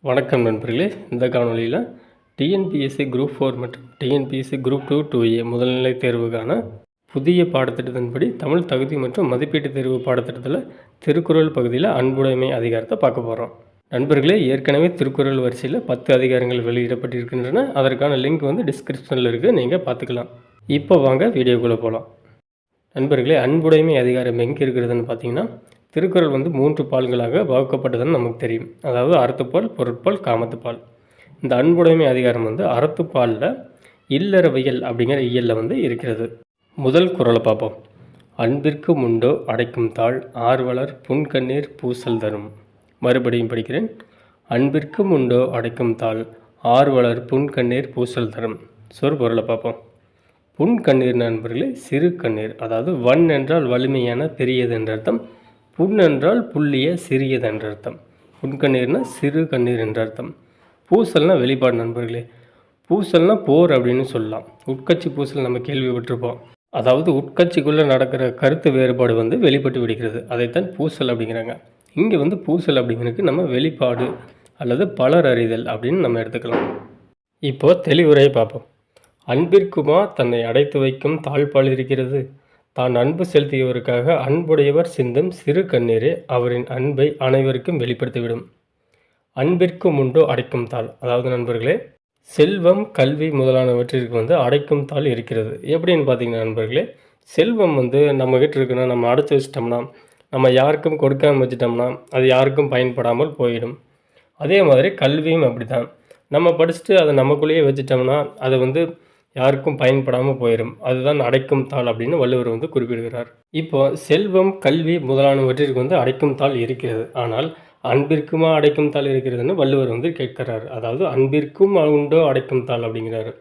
வணக்கம் நண்பர்களே. இந்த காணொலியில் டிஎன்பிஎஸ்சி குரூப் 4 மற்றும் டிஎன்பிஎஸ்சி குரூப் 2 2A முதல்நிலை தேர்வுக்கான புதிய பாடத்திட்டத்தின்படி தமிழ் தகுதி மற்றும் மதிப்பீட்டு தேர்வு பாடத்திட்டத்தில் திருக்குறள் பகுதியில் அன்புடைமை அதிகாரத்தை பார்க்க போகிறோம். நண்பர்களே, ஏற்கனவே திருக்குறள் வரிசையில் 10 அதிகாரங்கள் வெளியிடப்பட்டிருக்கின்றன. அதற்கான லிங்க் டிஸ்கிரிப்ஷனில் இருக்குது, நீங்கள் பார்த்துக்கலாம். இப்போ வாங்க வீடியோக்குள்ளே போகலாம். நண்பர்களே, அன்புடைமை அதிகாரம் எங்கே இருக்கிறதுன்னு பார்த்தீங்கன்னா, திருக்குறள் 3 பால்களாக வகுக்கப்பட்டதுன்னு நமக்கு தெரியும். அதாவது அறத்துப்பால், பொருட்பால், காமத்துப்பால். இந்த அன்புடைமை அதிகாரம் அறத்துப்பாலில் இல்லறவியல் அப்படிங்கிற இயலில் இருக்கிறது. முதல் குறளை பார்ப்போம். அன்பிற்கு முண்டோ அடைக்கும் தாழ் ஆர்வலர் புன்கண்ணீர் பூசல் தரும். மறுபடியும் படிக்கிறேன். அன்பிற்கு முண்டோ அடைக்கும் தாழ் ஆர்வலர் புன்கண்ணீர் பூசல் தரும். சொற்பொருளை பார்ப்போம். புன்கண்ணீர் நண்பர்களே சிறு கண்ணீர், அதாவது வன் என்றால் வலிமையான பெரியது என்ற அர்த்தம், புண் என்றால் புள்ளிய சிறியது என்ற அர்த்தம். புன்கண்ணீர்னா சிறு கண்ணீர் என்ற அர்த்தம். பூசல்னா வெளிப்பாடு நண்பர்களே. பூசல்னா போர் அப்படின்னு சொல்லலாம். உட்கட்சி பூசல் நம்ம கேள்விப்பட்டிருப்போம். அதாவது உட்கட்சிக்குள்ளே நடக்கிற கருத்து வேறுபாடு வெளிப்பட்டு விடுகிறது. அதைத்தான் பூசல் அப்படிங்கிறாங்க. இங்கே பூசல் அப்படிங்கிறதுக்கு நம்ம வெளிப்பாடு அல்லது பலர் அறிதல் அப்படின்னு நம்ம எடுத்துக்கலாம். இப்போது தெளிவுரையை பார்ப்போம். அன்பிற்குமா தன்னை அடைத்து வைக்கும் தாழ்பால் இருக்கிறது. தான் அன்பு செலுத்தியவருக்காக அன்புடையவர் சிந்தும் சிறு கண்ணீரே அவரின் அன்பை அனைவருக்கும் வெளிப்படுத்திவிடும். அன்பிற்கு முண்டோ அடைக்கும் தாள், அதாவது நண்பர்களே, செல்வம் கல்வி முதலானவற்றிற்கு அடைக்கும் தாள் இருக்கிறது. எப்படின்னு பார்த்தீங்கன்னா நண்பர்களே, செல்வம் நம்மக்கிட்ட இருக்குன்னா நம்ம அடைச்சி வச்சிட்டோம்னா, நம்ம யாருக்கும் கொடுக்காமல் வச்சிட்டோம்னா அது யாருக்கும் பயன்படாமல் போயிடும். அதே மாதிரி கல்வியும் அப்படி தான். நம்ம படிச்சுட்டு அதை நமக்குள்ளேயே வச்சிட்டோம்னா அது யாருக்கும் பயன்படாமல் போயிடும். அதுதான் அடைக்கும் தாள் அப்படின்னு வள்ளுவர் குறிப்பிடுகிறார். இப்போ செல்வம் கல்வி முதலானவற்றிற்கு அடைக்கும் தாள் இருக்கிறது. ஆனால் அன்பிற்குமா அடைக்கும் தாள் இருக்கிறதுன்னு வள்ளுவர் கேட்கிறார். அதாவது அன்பிற்கும் உண்டோ அடைக்கும் தாள் அப்படிங்கிறாரு.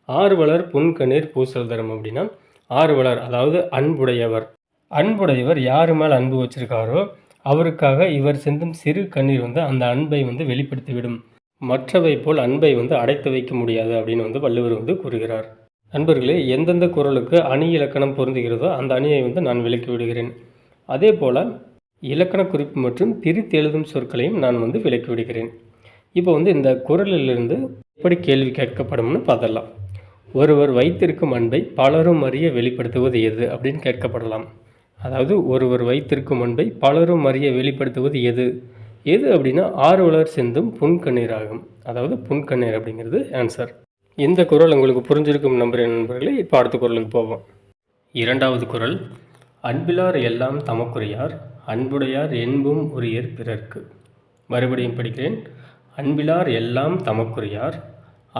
ஆர்வலர் புன்கண்ணீர் பூசல் தரும் அப்படின்னா, ஆர்வலர் அதாவது அன்புடையவர். அன்புடையவர் யார் மேல் அன்பு வச்சிருக்காரோ அவருக்காக இவர் சிந்தும் சிறு கண்ணீர் அந்த அன்பை வெளிப்படுத்திவிடும். மற்றவை போல் அன்பை அடைத்து வைக்க முடியாது அப்படின்னு வள்ளுவர் கூறுகிறார். நண்பர்களே, எந்தெந்த குறளுக்கு அணி இலக்கணம் பொருந்துகிறதோ அந்த அணியை நான் விளக்கி விடுகிறேன். அதே போல் இலக்கண குறிப்பு மற்றும் பிரித்து எழுதும் சொற்களையும் நான் விளக்கி விடுகிறேன். இப்போ இந்த குறளிலிருந்து எப்படி கேள்வி கேட்கப்படும்னு பார்த்தலாம். ஒருவர் வைத்திருக்கும் அன்பை பலரும் அறிய வெளிப்படுத்துவது எது அப்படின்னு கேட்கப்படலாம். அதாவது ஒருவர் வைத்திருக்கும் அன்பை பலரும் அறிய வெளிப்படுத்துவது எது எது அப்படின்னா ஆர்வலர் சிந்தும் புன்கண்ணீர் ஆகும். அதாவது புன்கண்ணீர் அப்படிங்கிறது ஆன்சர். இந்த குறள் உங்களுக்கு புரிஞ்சிருக்கும் நண்பர்களே. இப்போ அடுத்த குறளுக்கு போவோம். இரண்டாவது குறள். அன்பிலார் எல்லாம் தமக்குரியார் அன்புடையார் என்பும் உரியர் பிறர்க்கு. மறுபடியும் படிக்கிறேன். அன்பிலார் எல்லாம் தமக்குரியார்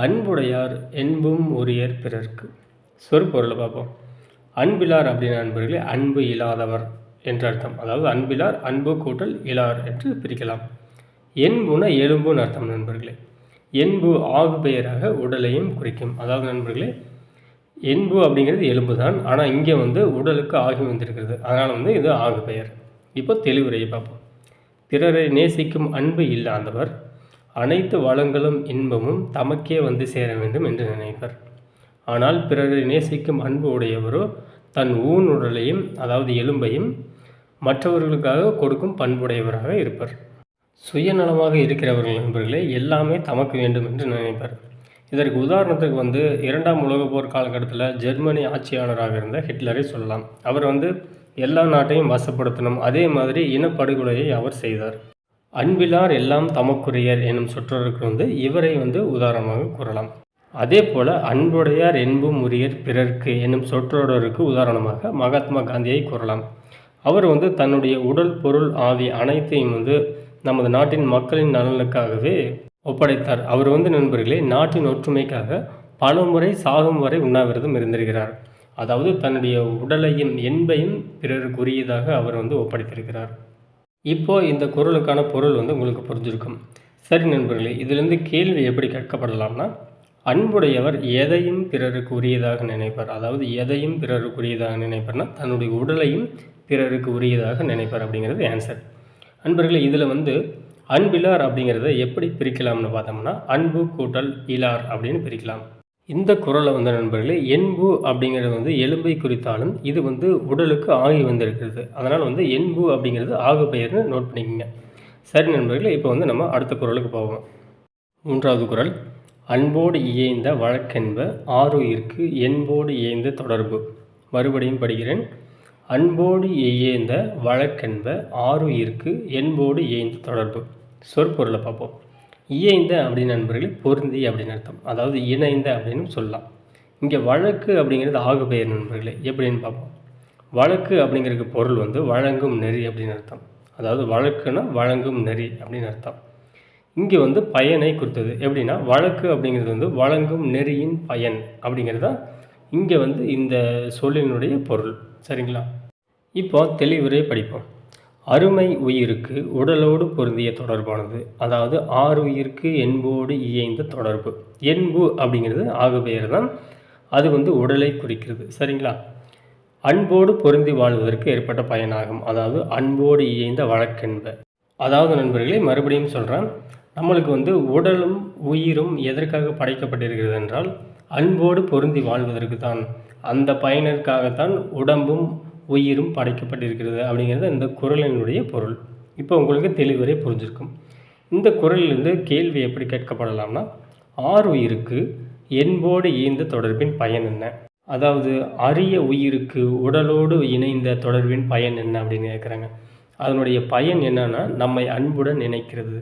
அன்புடையார் என்பும் உரியர் பிறர்க்கு. சொற்பொருளை பார்ப்போம். அன்பிலார் அப்படின்னா நண்பர்களே அன்பு இல்லாதவர் என்ற அர்த்தம். அதாவது அன்பிலார் அன்பு கூட்டல் இலார் என்று பிரிக்கலாம். என்புனா எலும்புன்னு அர்த்தம் நண்பர்களே. என்பு ஆகு பெயராக உடலையும் குறிக்கும். அதாவது நண்பர்களே, என்பு அப்படிங்கிறது எலும்பு தான், ஆனால் இங்கே உடலுக்கு ஆகி வந்திருக்கிறது. அதனால் இது ஆகு பெயர். இப்போ தெளிவுரையை பார்ப்போம். பிறரை நேசிக்கும் அன்பு இல்லாதவர் அனைத்து வளங்களும் இன்பமும் தமக்கே சேர வேண்டும் என்று நினைப்பர். ஆனால் பிறரை நேசிக்கும் அன்பு உடையவரோ தன் ஊன் உடலையும் அதாவது எலும்பையும் மற்றவர்களுக்காக கொடுக்கும் பண்புடையவராக இருப்பர். சுயநலமாக இருக்கிறவர்கள் நண்பர்களே எல்லாமே தமக்கு வேண்டும் என்று நினைப்பர். இதற்கு உதாரணத்துக்கு 2ஆம் உலகப் போர் காலகட்டத்தில் ஜெர்மனி ஆட்சியாளராக இருந்த ஹிட்லரை சொல்லலாம். அவர் எல்லா நாட்டையும் வசப்படுத்தணும். அதே மாதிரி இனப்படுகொலையை அவர் செய்தார். அன்பிலார் எல்லாம் தமக்குரியர் எனும் சொற்றொடருக்கு இவரை உதாரணமாக கூறலாம். அதே போல் அன்புடையார் என்பும் உரியர் பிறர்க்கு என்னும் சொற்றொடருக்கு உதாரணமாக மகாத்மா காந்தியை கூறலாம். அவர் தன்னுடைய உடல் பொருள் ஆவி அனைத்தையும் நமது நாட்டின் மக்களின் நலனுக்காகவே ஒப்படைத்தார். அவர் நண்பர்களே நாட்டின் ஒற்றுமைக்காக பல முறை சாகும் வரை உண்ணாவிரதம் இருந்திருக்கிறார். அதாவது தன்னுடைய உடலையும் என்பையும் பிறருக்குரியதாக அவர் ஒப்படைத்திருக்கிறார். இப்போ இந்த குறளுக்கான பொருள் உங்களுக்கு புரிஞ்சிருக்கும். சரி நண்பர்களே, இதிலிருந்து கேள்வி எப்படி கேட்கப்படலாம்னா, அன்புடையவர் எதையும் பிறருக்கு உரியதாக நினைப்பார். அதாவது எதையும் பிறருக்கு உரியதாக நினைப்பார்னா தன்னுடைய உடலையும் பிறருக்கு உரியதாக நினைப்பார் அப்படிங்கிறது ஆன்சர். நண்பர்களே, இதில் அன்பிலார் அப்படிங்கிறத எப்படி பிரிக்கலாம்னு பார்த்தோம்னா அன்பு கூட்டல் இலார் அப்படின்னு பிரிக்கலாம். இந்த குறளை நண்பர்களே என்பு அப்படிங்கிறது எலும்பை குறித்தாலும் இது உடலுக்கு ஆகி வந்திருக்கிறது. அதனால் என்பு அப்படிங்கிறது ஆகு பெயர்னு நோட் பண்ணிக்கோங்க. சரி நண்பர்களே, இப்போ நம்ம அடுத்த குறளுக்கு போவோம். மூன்றாவது குறள். அன்போடு இயைந்த வழக்கென்ப ஆருயிர்க்கு என்போடு இயைந்த தொடர்பு. மறுபடியும் படிக்கிறேன். அன்போடு இயைந்த வழக்கென்ப ஆருயிர்க்கு என்போடு இயைந்த தொடர்பு. சொற்பொருளை பார்ப்போம். இயைந்த அப்படின்னு நண்பர்களே பொருந்தி அப்படின்னு அர்த்தம். அதாவது இணைந்த அப்படின்னு சொல்லலாம். இங்கே வழக்கு அப்படிங்கிறது ஆகுபெயர் நண்பர்களே. எப்படின்னு பார்ப்போம். வழக்கு அப்படிங்கிறதுக்கு பொருள் வந்து வழங்கும் நெறி அப்படின்னு அர்த்தம். அதாவது வழக்குன்னா வழங்கும் நெறி அப்படின்னு அர்த்தம். இங்கே வந்து பயனை குறித்தது. எப்படின்னா வழக்கு அப்படிங்கிறது வந்து வழங்கும் நெறியின் பயன் அப்படிங்கிறது தான் இங்கே வந்து இந்த சொல்லினுடைய பொருள். சரிங்களா? இப்போ தெளிவுரை படிப்போம். அருமை உயிருக்கு உடலோடு பொருந்திய தொடர்பானது. அதாவது ஆருயிருக்கு என்போடு இயைந்த தொடர்பு. என்பு அப்படிங்கிறது ஆகுபெயர் தான். அது வந்து உடலை குறிக்கிறது. சரிங்களா? அன்போடு பொருந்தி வாழ்வதற்கு ஏற்பட்ட பயனாகும். அதாவது அன்போடு இயைந்த வழக்கென்ப. அதாவது நண்பர்களே மறுபடியும் சொல்கிறேன். நம்மளுக்கு வந்து உடலும் உயிரும் எதற்காக படைக்கப்பட்டிருக்கிறது என்றால் அன்போடு பொருந்தி வாழ்வதற்கு தான். அந்த பயனிற்காகத்தான் உடம்பும் உயிரும் படைக்கப்பட்டிருக்கிறது அப்படிங்கிறது இந்த குறளினுடைய பொருள். இப்போ உங்களுக்கு தெளிவரை புரிஞ்சிருக்கும். இந்த குறளிலிருந்து கேள்வி எப்படி கேட்கப்படலாம்னா, ஆருயிருக்கு என்போடு இயைந்த தொடர்பின் பயன் என்ன? அதாவது அரிய உயிருக்கு உடலோடு இணைந்த தொடர்பின் பயன் என்ன அப்படின்னு கேட்குறாங்க. அதனுடைய பயன் என்னன்னா நம்மை அன்புடன் இணைக்கிறது.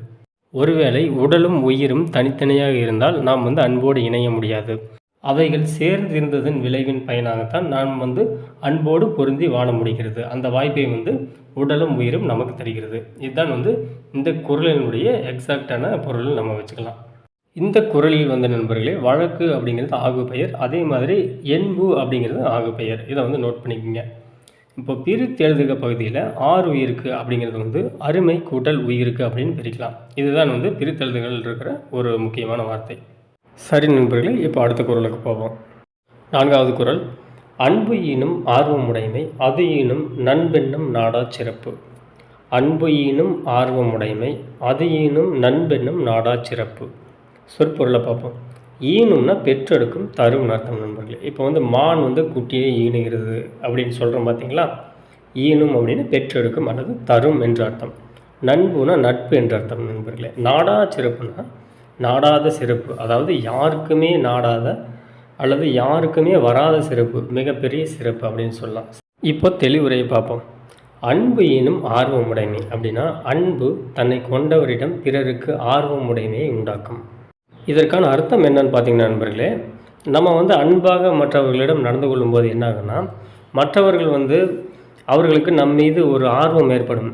ஒருவேளை உடலும் உயிரும் தனித்தனியாக இருந்தால் நாம் வந்து அன்போடு இணைய முடியாது. அவைகள் சேர்ந்து இருந்ததன் விளைவின் பயனாகத்தான் நாம் வந்து அன்போடு பொருந்தி வாழ முடிகிறது. அந்த வாய்ப்பை வந்து உடலும் உயிரும் நமக்கு தருகிறது. இதுதான் வந்து இந்த குறளினுடைய எக்ஸாக்டான பொருள் நம்ம வச்சுக்கலாம். இந்த குறளில் வந்து நண்பர்களே வழக்கு அப்படிங்கிறது ஆகுபெயர். அதே மாதிரி என்பு அப்படிங்கிறது ஆகுபெயர். இதை வந்து நோட் பண்ணிக்கோங்க. இப்போ பிரித்து எழுதுக பகுதியில் ஆருயிருக்கு அப்படிங்கிறது வந்து அருமை கூட்டல் உயிருக்கு அப்படின்னு பிரிக்கலாம். இதுதான் வந்து பிரித்தெழுதுகள் இருக்கிற ஒரு முக்கியமான வார்த்தை. சரி நண்பர்களே, இப்போ அடுத்த குறளுக்கு போவோம். நான்காவது குறள். அன்பு ஈனும் ஆர்வமுடைமை அது ஈனும் நண்பென்னும் நாடா சிறப்பு. அன்பு ஈனும் ஆர்வமுடைமை அது ஈனும் நண்பென்னும் நாடா சிறப்பு. சொற்பொருளை பார்ப்போம். ஈனும்னா பெற்றெடுக்கும் தரும்னு அர்த்தம் நண்பர்களே. இப்போ வந்து மான் வந்து குட்டியை ஈனுகிறது அப்படின்னு சொல்கிறோம் பார்த்தீங்களா. ஈனும் அப்படின்னு பெற்றெடுக்கும் அல்லது தரும் என்று அர்த்தம். நண்புனா நட்பு என்று அர்த்தம் நண்பர்களே. நாடா சிறப்புனா நாடாத சிறப்பு. அதாவது யாருக்குமே நாடாத அல்லது யாருக்குமே வராத சிறப்பு, மிகப்பெரிய சிறப்பு அப்படின்னு சொல்லலாம். இப்போ தெளிவுரையை பார்ப்போம். அன்பு ஈனும் ஆர்வமுடைமை அப்படின்னா அன்பு தன்னை கொண்டவரிடம் பிறருக்கு ஆர்வமுடைமையை உண்டாக்கும். இதற்கான அர்த்தம் என்னன்னு பார்த்தீங்கன்னா நண்பர்களே, நம்ம வந்து அன்பாக மற்றவர்களிடம் நடந்து கொள்ளும்போது என்ன ஆகுன்னா, மற்றவர்கள் வந்து அவர்களுக்கு நம் மீது ஒரு ஆர்வம் ஏற்படும்.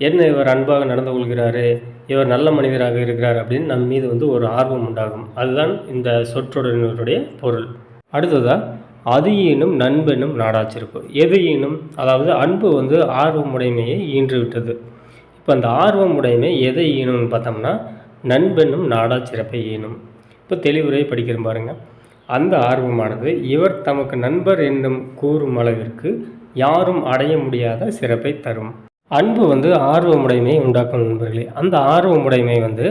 என்ன இவர் அன்பாக நடந்து கொள்கிறாரு, இவர் நல்ல மனிதராக இருக்கிறார் அப்படின்னு நம் மீது வந்து ஒரு ஆர்வம் உண்டாகும். அதுதான் இந்த சொற்றொடரினுடைய பொருள். அடுத்ததாக அது ஈனும் நண்பெனும் நாடாச்சிருப்பு. எது ஈனும், அதாவது அன்பு வந்து ஆர்வமுடைமையை ஈன்று விட்டது. இப்போ அந்த ஆர்வமுடைமை எதை ஈனும்னு பார்த்தோம்னா நண்பென்னும் நாடா சிறப்பை ஈனும். இப்போ தெளிவுரை படிக்கிற பாருங்க. அந்த ஆர்வமானது இவர் தமக்கு நண்பர் என்னும் கூறும் அளவிற்கு யாரும் அடைய முடியாத சிறப்பை தரும். அன்பு வந்து ஆர்வமுடைமையை உண்டாக்கும் நண்பர்களே. அந்த ஆர்வமுடைமை வந்து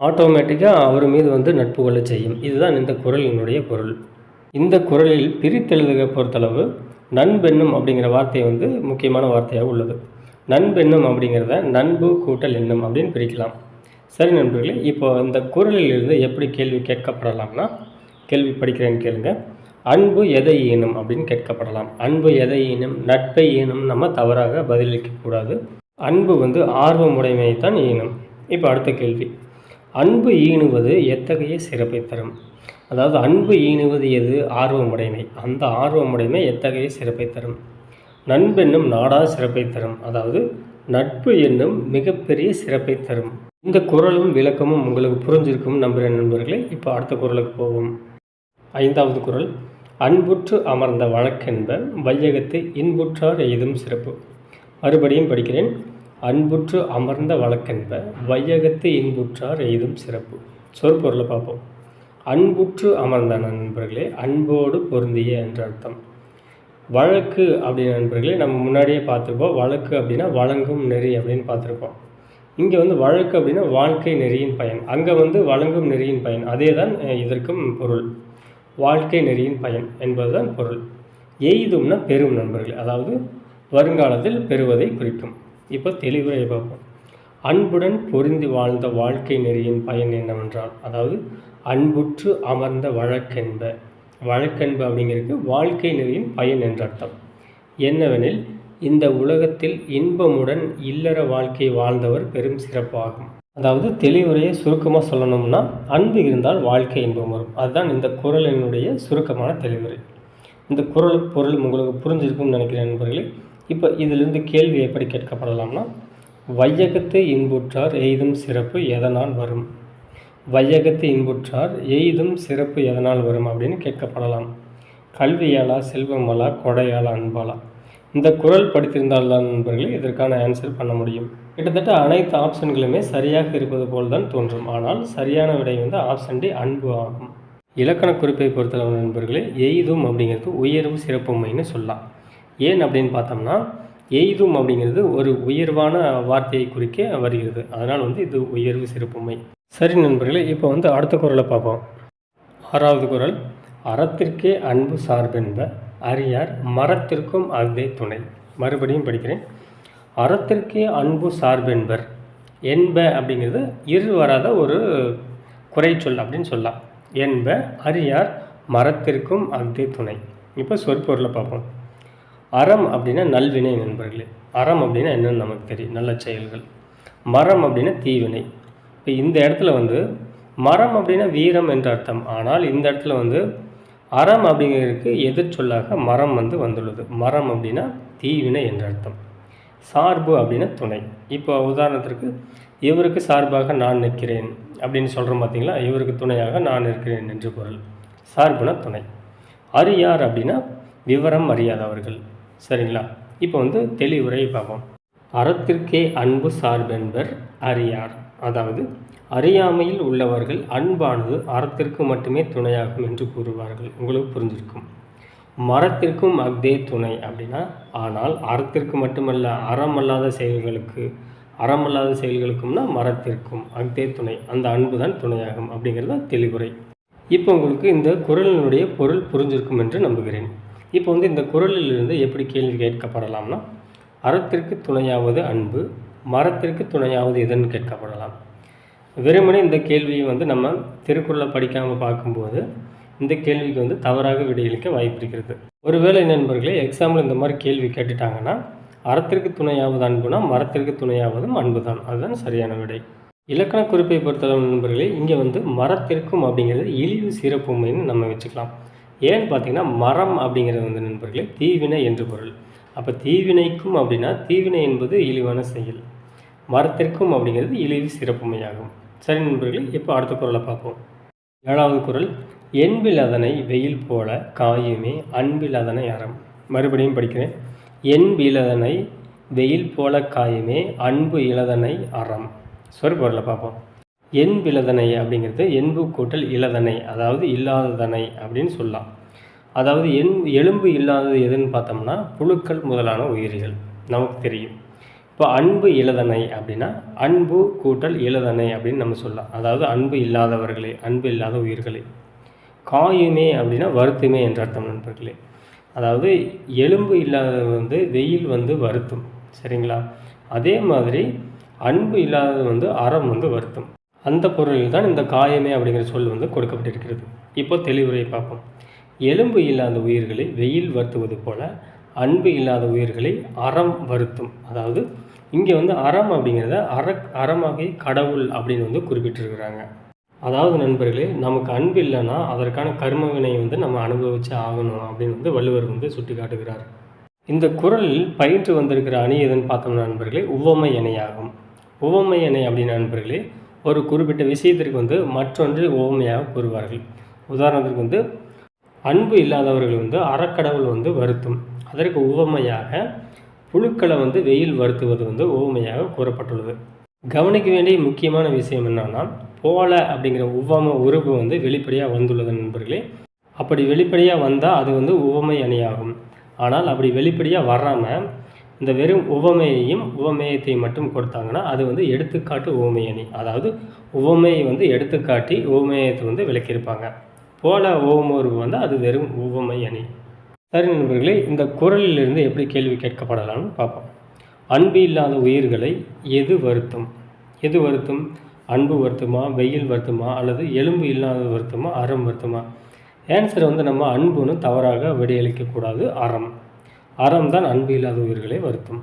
ஆட்டோமேட்டிக்காக அவர் மீது வந்து நட்பு கொள்ள செய்யும். இதுதான் இந்த குறளினுடைய பொருள். இந்த குறளில் பிரித்தெழுதுக பொறுத்தளவு நண்பென்னும் அப்படிங்கிற வார்த்தை வந்து முக்கியமான வார்த்தையாக உள்ளது. நண்பென்னும் அப்படிங்கிறத நண்பு கூட்டல் எண்ணும் அப்படின்னு பிரிக்கலாம். சரி நண்பர்களே, இப்போ இந்த குறளிலிருந்து எப்படி கேள்வி கேட்கப்படலாம்னா, கேள்வி படிக்கிறேன்னு கேளுங்க. அன்பு எதை ஈனும் அப்படின்னு கேட்கப்படலாம். அன்பு எதை ஈனும், நட்பை ஈனும் நம்ம தவறாக பதிலளிக்கக்கூடாது. அன்பு வந்து ஆர்வமுடைமையை தான் ஈனும். இப்போ அடுத்த கேள்வி. அன்பு ஈணுவது எத்தகைய சிறப்பை தரும்? அதாவது அன்பு ஈணுவது எது? ஆர்வமுடைமை. அந்த ஆர்வமுடைமை எத்தகைய சிறப்பை தரும்? நண்பென்னும் நாடா சிறப்பை தரும். அதாவது நட்பு என்னும் மிகப்பெரிய சிறப்பை தரும். இந்த குறளும் விளக்கமும் உங்களுக்கு புரிஞ்சிருக்கும் நம்புகிறேன் நண்பர்களே. இப்போ அடுத்த குறளுக்கு போவோம். ஐந்தாவது குறள். அன்புற்று அமர்ந்த வழக்கென்ப வையகத்தை இன்புற்றார் எய்தும் சிறப்பு. மறுபடியும் படிக்கிறேன். அன்புற்று அமர்ந்த வழக்கென்ப வையகத்தை இன்புற்றார் எய்தும் சிறப்பு. சொற்பொருளை பார்ப்போம். அன்புற்று அமர்ந்த நண்பர்களே, அன்போடு பொருந்திய என்ற அர்த்தம். வழக்கு அப்படின்னு நண்பர்களே நம்ம முன்னாடியே பார்த்துருப்போம். வழக்கு அப்படின்னா வழங்கும் நெறி அப்படின்னு பார்த்துருப்போம். இங்கே வந்து வழக்கு அப்படின்னா வாழ்க்கை நெறியின் பயன். அங்கே வந்து வழங்கும் நெறியின் பயன். அதே தான் இதற்கும் பொருள். வாழ்க்கை நெறியின் பயன் என்பதுதான் பொருள். எய்தும்னா பெரும் நண்பர்களே, அதாவது வருங்காலத்தில் பெறுவதை குறிக்கும். இப்போ தெளிவுரை பார்ப்போம். அன்புடன் பொருந்தி வாழ்ந்த வாழ்க்கை நெறியின் பயன் என்னவென்றால், அதாவது அன்புற்று அமர்ந்த வழக்கென்ப. வழக்கென்ப அப்படிங்கிறதுக்கு வாழ்க்கை நெறியின் பயன் என்ற அர்த்தம். என்னவெனில், இந்த உலகத்தில் இன்பமுடன் இல்லற வாழ்க்கை வாழ்ந்தவர் பெரும் சிறப்பாகும். அதாவது தெளிவுரையை சுருக்கமாக சொல்லணும்னா, அன்பு இருந்தால் வாழ்க்கை இன்பம் வரும். அதுதான் இந்த குறளினுடைய சுருக்கமான தெளிவுரை. இந்த குறள் பொருள் உங்களுக்கு புரிஞ்சிருக்கும்னு நினைக்கிறேன் நண்பர்களே. இப்போ இதிலிருந்து கேள்வி எப்படி கேட்கப்படலாம்னா, வையகத்து இன்புற்றார் எய்தும் சிறப்பு எதனால் வரும்? வையகத்து இன்புற்றார் எய்தும் சிறப்பு எதனால் வரும் அப்படின்னு கேட்கப்படலாம். கல்வியாலா, செல்வமாலா, கொடையாலா, அன்பாலா? இந்த குறள் படித்திருந்தால்தான் நண்பர்களே இதற்கான ஆன்சர் பண்ண முடியும். கிட்டத்தட்ட அனைத்து ஆப்ஷன்களுமே சரியாக இருப்பது போல் தான் தோன்றும். ஆனால் சரியான விடை வந்து ஆப்ஷன் டி, அன்பு ஆகும். இலக்கண குறிப்பை பொறுத்தளவு நண்பர்களே, எய்தும் அப்படிங்கிறது உயர்வு சிறப்புமைன்னு சொல்லலாம். ஏன் அப்படின்னு பார்த்தோம்னா, எய்தும் அப்படிங்கிறது ஒரு உயர்வான வார்த்தையை குறிக்க வருகிறது. அதனால் வந்து இது உயர்வு சிறப்புமை. சரி நண்பர்களே, இப்போ வந்து அடுத்த குறளை பார்ப்போம். 6வது குறள். அறத்திற்கே அன்பு சார்பென்ப அறியார் மரத்திற்கும் அஃதே துணை. மறுபடியும் படிக்கிறேன். அறத்திற்கே அன்பு சார்பென்பர். என்ப அப்படிங்கிறது இரு வராத ஒரு குறைச்சொல் அப்படின்னு சொல்லலாம். என்ப அறியார் மரத்திற்கும் அஃதே துணை. இப்போ சொற்பொருளை பார்ப்போம். அறம் அப்படின்னா நல்வினை நண்பர்களே. அறம் அப்படின்னா என்னன்னு நமக்கு தெரியும், நல்ல செயல்கள். மரம் அப்படின்னா தீவினை. இப்போ இந்த இடத்துல வந்து மரம் அப்படின்னா வீரம் என்ற அர்த்தம். ஆனால் இந்த இடத்துல வந்து அறம் அப்படிங்கிறதுக்கு எதிர்ச்சொல்லாக மரம் வந்து வந்துள்ளது. மரம் அப்படின்னா தீவினை என்ற அர்த்தம். சார்பு அப்படின்னா துணை. இப்போ உதாரணத்திற்கு, இவருக்கு சார்பாக நான் நிற்கிறேன் அப்படின்னு சொல்கிறோம் பார்த்தீங்களா, இவருக்கு துணையாக நான் இருக்கிறேன் என்று பொருள். சார்புனா துணை. அறியார் அப்படின்னா விவரம் அறியாதவர்கள். சரிங்களா? இப்போ வந்து தெளிவுரையை பார்ப்போம். அறத்திற்கே அன்பு சார்பென்பர் அறியார். அதாவது அறியாமையில் உள்ளவர்கள் அன்பானது அறத்திற்கு மட்டுமே துணையாகும் என்று கூறுவார்கள். உங்களுக்கு புரிஞ்சிருக்கும். மரத்திற்கும் அஃதே துணை அப்படின்னா, ஆனால் அறத்திற்கு மட்டுமல்ல, அறமல்லாத செயல்களுக்கும்னா மரத்திற்கும் அஃதே துணை, அந்த அன்பு தான் துணையாகும் அப்படிங்கிறது தெளிவுரை. இப்போ உங்களுக்கு இந்த குறளினுடைய பொருள் புரிஞ்சிருக்கும் என்று நம்புகிறேன். இப்போ வந்து இந்த குறளிலிருந்து எப்படி கேள்வி கேட்கப்படலாம்னா, அறத்திற்கு துணையாவது அன்பு, மரத்திற்கு துணையாவது எதுன்னு கேட்கப்படலாம். வெறுமனே இந்த கேள்வியை வந்து நம்ம திருக்குறளை படிக்காமல் பார்க்கும்போது இந்த கேள்விக்கு வந்து தவறாக விடையளிக்க வாய்ப்பு இருக்கிறது. ஒருவேளை நண்பர்களே எக்ஸாம்பிள் இந்த மாதிரி கேள்வி கேட்டுட்டாங்கன்னா, அறத்திற்கு துணையாவது அன்புனா மரத்திற்கு துணையாவதும் அன்பு தான். அதுதான் சரியான விடை. இலக்கண குறிப்பை பொறுத்தளவு நண்பர்களே, இங்கே வந்து மரத்திற்கும் அப்படிங்கிறது இழிவு சிறப்புமைன்னு நம்ம வச்சுக்கலாம். ஏன்னு பார்த்தீங்கன்னா, மரம் அப்படிங்கிறது வந்து நண்பர்களே தீவினை என்று பொருள். அப்போ தீவினைக்கும் அப்படின்னா, தீவினை என்பது இழிவான செயல், மரத்திற்கும் அப்படிங்கிறது இழிவு சிறப்புமையாகும். சரி நண்பர்களே, இப்போ அடுத்த குறளை பார்ப்போம். 7வது குறள். என்பில் அதனை வெயில் போல காயுமே அன்பில் அதனை அறம். மறுபடியும் படிக்கிறேன். என்பில் அதனை வெயில் போல காயுமே அன்பு இலதனை அறம். சொற்பொருளை பார்ப்போம். என்பிலதனை அப்படிங்கிறது என்பு கூட்டல் இலதனை, அதாவது இல்லாததனை அப்படின்னு சொல்லலாம். அதாவது எலும்பு இல்லாதது எதுன்னு பார்த்தோம்னா புழுக்கள் முதலான உயிரிகள் நமக்கு தெரியும். இப்போ அன்பு இலதனை அப்படின்னா அன்பு கூட்டல் இலதனை அப்படின்னு நம்ம சொல்லலாம். அதாவது அன்பு இல்லாதவர்களே, அன்பு இல்லாத உயிர்களே. காயுமே அப்படின்னா வருத்துமே என்ற அர்த்தம் நண்பர்களே. அதாவது எலும்பு இல்லாதது வந்து வெயில் வந்து வருத்தும். சரிங்களா? அதே மாதிரி அன்பு இல்லாதது வந்து அறம் வந்து வருத்தும். அந்த பொருளில் தான் இந்த காயமே அப்படிங்கிற சொல் வந்து கொடுக்கப்பட்டிருக்கிறது. இப்போ தெளிவுரையை பார்ப்போம். எலும்பு இல்லாத உயிர்களை வெயில் வருத்துவது போல அன்பு இல்லாத உயிர்களை அறம் வருத்தும். அதாவது இங்கே வந்து அறம் அப்படிங்கிறத அறமாகிய கடவுள் அப்படின்னு வந்து குறிப்பிட்டிருக்கிறாங்க. அதாவது நண்பர்களே, நமக்கு அன்பு இல்லைன்னா அதற்கான கர்ம வினையை வந்து நம்ம அனுபவிச்சு ஆகணும் அப்படின்னு வந்து வள்ளுவர் வந்து சுட்டி காட்டுகிறார். இந்த குறளில் பயின்று வந்திருக்கிற அணி எதுன்னு பார்த்தோம்னா நண்பர்களே, உவமை அணையாகும். உவமை அணை அப்படின்னு நண்பர்களே, ஒரு குறிப்பிட்ட விஷயத்திற்கு வந்து மற்றொன்று உவமையாக கூறுவார்கள். உதாரணத்திற்கு வந்து அன்பு இல்லாதவர்கள் வந்து அறக்கடவுள் வந்து வருத்தும். அதற்கு உவமையாக புழுக்களை வந்து வெயில் வருத்துவது வந்து உவமையாக கூறப்பட்டுள்ளது. கவனிக்க வேண்டிய முக்கியமான விஷயம் என்னன்னா, போல அப்படிங்கிற உவமை உருவு வந்து வெளிப்படையாக வந்துள்ளது நண்பர்களே. அப்படி வெளிப்படையாக வந்தால் அது வந்து உவமை அணியாகும். ஆனால் அப்படி வெளிப்படையாக வராமல் இந்த வெறும் உவமையையும் உவமேயத்தையும் மட்டும் கொடுத்தாங்கன்னா அது வந்து எடுத்துக்காட்டு உவமை அணி. அதாவது உவமையை வந்து எடுத்துக்காட்டி உவமேயத்தை வந்து விளக்கியிருப்பாங்க. போல உவமோர்வு வந்து அது வெறும் உவமை அணி. சரி நண்பர்களே, இந்த குறளிலிருந்து எப்படி கேள்வி கேட்கப்படலாம்னு பார்ப்போம். அன்பு இல்லாத உயிர்களை எது வருத்தும்? எது வருத்தும்? அன்பு வருத்துமா, வெயில் வருத்துமா, அல்லது எலும்பு இல்லாதது வருத்துமா, அறம் வருத்துமா? ஆன்சரை வந்து நம்ம அன்புன்னு தவறாக விடையளிக்கக்கூடாது. அறம். அறம் தான் அன்பு இல்லாத உயிர்களை வருத்தும்.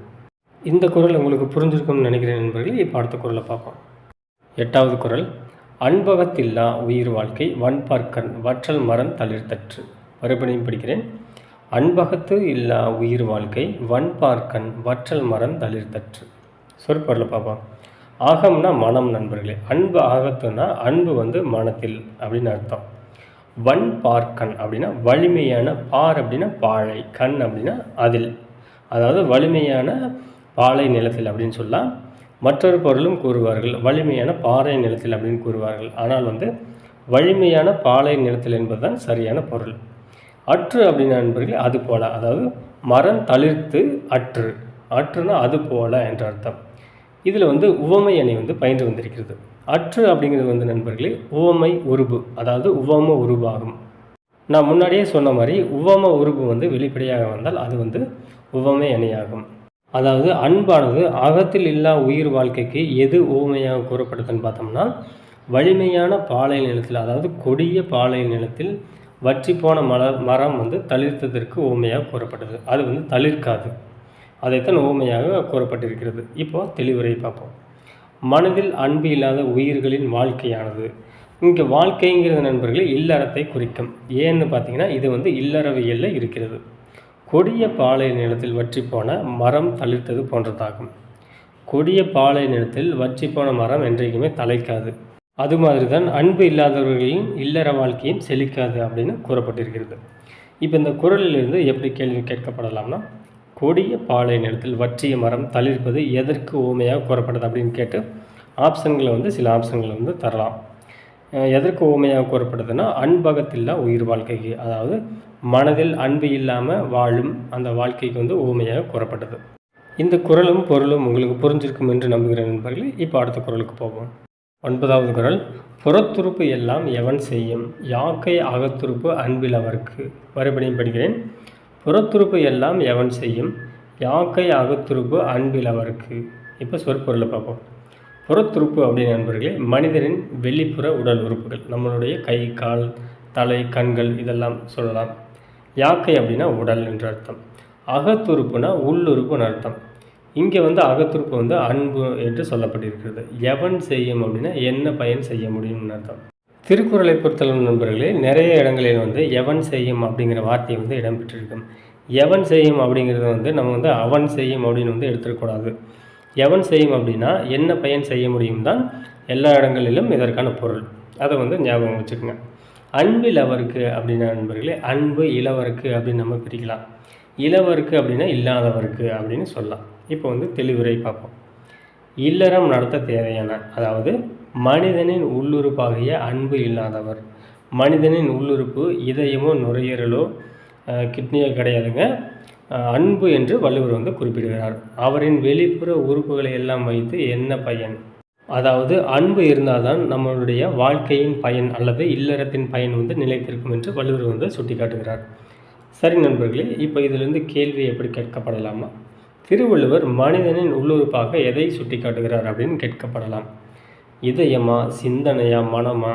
இந்த குறள் உங்களுக்கு புரிஞ்சிருக்கும்னு நினைக்கிறேன் நண்பர்களே. இப்போ அடுத்த குறளை பார்ப்போம். 8வது குறள். அன்பகத்தில்லா உயிர் வாழ்க்கை வன்பார்க்கண் வற்றல் மரம் தளிர்த்தற்று. மறுபடியும் படிக்கிறேன். அன்பகத்து இல்லா உயிர் வாழ்க்கை வன்பார்க்கண் வற்றல் மரம் தளிர்த்தற்று. சொற்பொருளை பார்ப்போம். அகம்னா மனம் நண்பர்களே. அன்பு அகத்துனா அன்பு வந்து மனத்தில் அப்படின்னு அர்த்தம். வன் பார்க்கண் அப்படின்னா வலிமையான, பார் அப்படின்னா பாழை, கண் அப்படின்னா அதில், அதாவது வலிமையான பாலை நிலத்தில் அப்படின்னு சொல்லலாம். மற்றொரு பொருளும் கூறுவார்கள், வலிமையான பாறை நிலத்தில் அப்படின்னு கூறுவார்கள். ஆனால் வந்து வலிமையான பாலை நிலத்தில் என்பதுதான் சரியான பொருள். அற்று அப்படின்னா நண்பர்களே அது போல, அதாவது மரம் தளிர்த்து அற்று, அற்றுனா அது போல என்ற அர்த்தம். இதில் வந்து உவமை அணி வந்து பயின்று வந்திருக்கிறது. அற்று அப்படிங்கிறது வந்து நண்பர்களே உவமை உருபு, அதாவது உவம உருபாகும். நான் முன்னாடியே சொன்ன மாதிரி உவம உருபு வந்து வெளிப்படையாக வந்தால் அது வந்து உவமை அணியாகும். அதாவது அன்பானது அகத்தில் இல்லா உயிர் வாழ்க்கைக்கு எது உவமையாக கூறப்படுதுன்னு பார்த்தோம்னா, வலிமையான பாலை நிலத்தில், அதாவது கொடிய பாலை நிலத்தில் வற்றி போன மரம் வந்து தளிர்த்ததற்கு உவமையாக கூறப்பட்டது. அது வந்து தளிர்க்காது, அதைத்தான் உவமையாக கூறப்பட்டிருக்கிறது. இப்போது தெளிவுரை பார்ப்போம். மனதில் அன்பு இல்லாத உயிர்களின் வாழ்க்கையானது. இங்கே வாழ்க்கைங்கிறது நண்பர்களே இல்லறத்தை குறிக்கும். ஏன்னு பார்த்தீங்கன்னா இது வந்து இல்லறவியலில் இருக்கிறது. கொடிய பாலை நிலத்தில் வற்றி போன மரம் தளிர்த்தது போன்றதாகும். கொடிய பாலை நிலத்தில் வற்றி போன மரம் என்றைக்குமே தலைக்காது. அது மாதிரி தான் அன்பு இல்லாதவர்களின் இல்லற வாழ்க்கையும் செழிக்காது அப்படின்னு கூறப்பட்டிருக்கிறது. இப்போ இந்த குறளிலிருந்து எப்படி கேள்வி கேட்கப்படலாம்னா, கொடிய பாலை நிலத்தில் வற்றிய மரம் தளிர்ப்பது எதற்கு உவமையாக கூறப்படுது அப்படின்னு கேட்டு ஆப்ஷன்களை வந்து சில ஆப்ஷன்களை வந்து தரலாம். எதற்கு உவமையாக கூறப்படுதுன்னா அன்பகத்தில்லா உயிர் வாழ்க்கைக்கு, அதாவது மனதில் அன்பு இல்லாமல் வாழும் அந்த வாழ்க்கைக்கு வந்து உவமையாக கூறப்பட்டது. இந்த குறளும் பொருளும் உங்களுக்கு புரிஞ்சிருக்கும் என்று நம்புகிறேன் நண்பர்களே. இப்போ அடுத்த குறளுக்கு போவோம். 9வது குறள். புறத்துறுப்பு எல்லாம் எவன் செய்யும் யாக்கை அகத்துறுப்பு அன்பில் அவருக்கு. மறுபடியும் படிக்கிறேன். புறத்துறுப்பு எல்லாம் எவன் செய்யும் யாக்கை அகத்துறுப்பு அன்பில் அவருக்கு. இப்போ சொற்பொருளை பார்ப்போம். புறத்துறுப்பு அப்படின்னு நண்பர்களே மனிதனின் வெளிப்புற உடல் உறுப்புகள், நம்மளுடைய கை, கால், தலை, கண்கள் இதெல்லாம் சொல்லலாம். யாக்கை அப்படின்னா உடல் என்று அர்த்தம். அகத்துறுப்புனா உள்ளுறுப்புன்னு அர்த்தம். இங்கே வந்து அகத்துறுப்பு வந்து அன்பு என்று சொல்லப்பட்டிருக்கிறது. எவன் செய்யும் அப்படின்னா என்ன பயன் செய்ய முடியும்னு அர்த்தம். திருக்குறளை பொறுத்தளவு நண்பர்களே நிறைய இடங்களில் வந்து எவன் செய்யும் அப்படிங்கிற வார்த்தை வந்து இடம்பெற்றிருக்கும். எவன் செய்யும் அப்படிங்கிறது வந்து நம்ம வந்து அவன் செய்யும் அப்படின்னு வந்து எடுத்துக்கூடாது. எவன் செய்யும் அப்படின்னா என்ன பயன் செய்ய முடியும் தான் எல்லா இடங்களிலும் இதற்கான பொருள். அதை வந்து ஞாபகம் வச்சுக்கோங்க. அன்பில் அவருக்கு அப்படின்னா நண்பர்களே அன்பு இளவருக்கு அப்படின்னு நம்ம பிரிக்கலாம். இளவருக்கு அப்படின்னா இல்லாதவருக்கு அப்படின்னு சொல்லலாம். இப்போ வந்து தெளிவுரை பார்ப்போம். இல்லறம் நடத்த தேவையான, அதாவது மனிதனின் உள்ளுறுப்பாகிய அன்பு இல்லாதவர். மனிதனின் உள்ளுறுப்பு இதயமோ நுரையீரலோ கிட்னியோ கிடையாதுங்க. அன்பு என்று வள்ளுவர் வந்து குறிப்பிடுகிறார். அவரின் வெளிப்புற உறுப்புகளை எல்லாம் வைத்து என்ன பயன்? அதாவது அன்பு இருந்தால் தான் நம்மளுடைய வாழ்க்கையின் பயன் அல்லது இல்லறத்தின் பயன் வந்து நிலைத்திருக்கும் என்று வள்ளுவர் வந்து சுட்டி காட்டுகிறார். சரி நண்பர்களே, இப்போ இதிலிருந்து கேள்வி எப்படி கேட்கப்படலாமா? திருவள்ளுவர் மனிதனின் உள்ளுறுப்பாக எதை சுட்டி காட்டுகிறார் அப்படின்னு கேட்கப்படலாம். இதயமா, சிந்தனையா, மனமா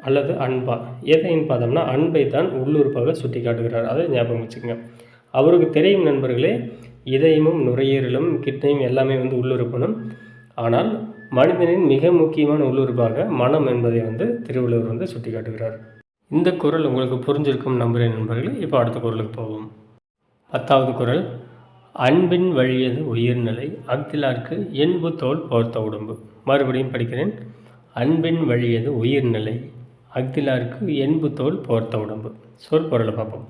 அல்லது அன்பா? எதைன்னு பார்த்தோம்னா அன்பை தான் உள்ளுறுப்பாக சுட்டி காட்டுகிறார். அதை ஞாபகம் வச்சுக்கோங்க. அவருக்கு தெரியும் நண்பர்களே இதயமும் நுரையீரலும் கிட்னியும் எல்லாமே வந்து உள்ளுறுப்பணும். ஆனால் மனிதனின் மிக முக்கியமான உள்ளுறுப்பாக மனம் என்பதை வந்து திருவள்ளுவர் வந்து சுட்டி காட்டுகிறார். இந்த குறள் உங்களுக்கு புரிஞ்சிருக்கும் நம்புகிறேன் நண்பர்களே. இப்போ அடுத்த குறளுக்கு போவோம். 10வது குறள். அன்பின் வழியது உயிர்நிலை அஃதிலார்க்கு என்பு தோல் போர்த்த உடம்பு. மறுபடியும் படிக்கிறேன். அன்பின் வழியது உயிர்நிலை அஃதிலார்க்கு என்பு தோல் போர்த்த உடம்பு. சொற்பொருளை பார்ப்போம்.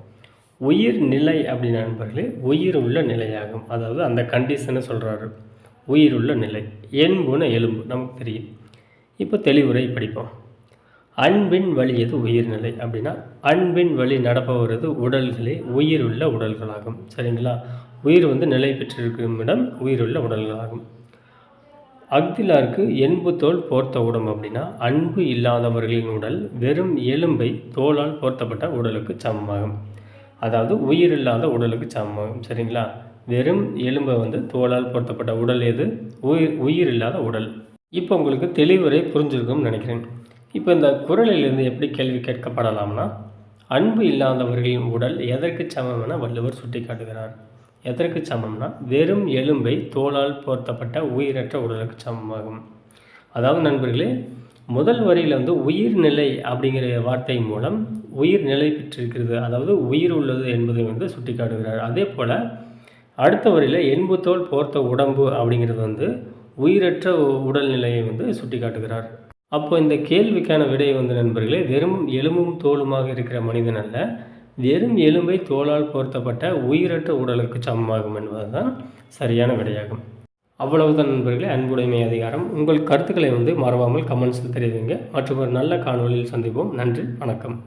உயிர் நிலை அப்படின்னு நண்பர்களே உயிர் உள்ள நிலையாகும். அதாவது அந்த கண்டிஷனை சொல்கிறாரு. உயிர் உள்ள நிலை. என்புன எலும்பு நமக்கு தெரியும். இப்போ தெளிவுரை படிப்போம். அன்பின் வழியது உயிர்நிலை அப்படின்னா அன்பின் வழி நடப்பவரது உடல்களே உயிருள்ள உடல்களாகும். சரிங்களா? உயிர் வந்து நிலை பெற்றிருக்கும் இடம் உயிருள்ள உடல்களாகும். அஃதிலார்க்கு என்பு தோல் போர்த்த உடம்பு அப்படின்னா அன்பு இல்லாதவர்களின் உடல் வெறும் எலும்பை தோலால் போர்த்தப்பட்ட உடலுக்கு சமமாகும். அதாவது உயிர் இல்லாத உடலுக்கு சமமாகும். சரிங்களா? வெறும் எலும்பை வந்து தோலால் போர்த்தப்பட்ட உடல் எது? உயிர் இல்லாத உடல். இப்போ உங்களுக்கு தெளிவுரை புரிஞ்சிருக்கும்னு நினைக்கிறேன். இப்போ இந்த குறளிலிருந்து எப்படி கேள்வி கேட்கப்படலாம்னா, அன்பு இல்லாதவர்களின் உடல் எதற்கு சமம் என வள்ளுவர் சுட்டிக்காட்டுகிறார். எதற்கு சமம்னா, வெறும் எலும்பை தோளால் போர்த்தப்பட்ட உயிரற்ற உடலுக்கு சமமாகும். அதாவது நண்பர்களே, முதல் வரியில் வந்து உயிர்நிலை அப்படிங்கிற வார்த்தை மூலம் உயிர் நிலை பெற்றிருக்கிறது, அதாவது உயிர் உள்ளது என்பதை வந்து சுட்டிக்காட்டுகிறார். அதே போல் அடுத்த வரியில் எண்பு தோல் போர்த்த உடம்பு அப்படிங்கிறது வந்து உயிரற்ற உடல்நிலையை வந்து சுட்டி காட்டுகிறார். அப்போ இந்த கேள்விக்கான விடை வந்து நண்பர்களே, வெறும் எலும்பும் தோலுமாக இருக்கிற மனிதன் அல்ல, வெறும் எலும்பை தோலால் போர்த்தப்பட்ட உயிரற்ற உடலுக்கு சமமாகும் என்பதுதான் சரியான விடையாகும். அவ்வளவுதான் நண்பர்களே, அன்புடைமை அதிகாரம். உங்கள் கருத்துக்களை வந்து மறவாமல் கமெண்ட்ஸில் தெரிவிங்க. மற்றும் ஒரு நல்ல காணொலியில் சந்திப்போம். நன்றி, வணக்கம்.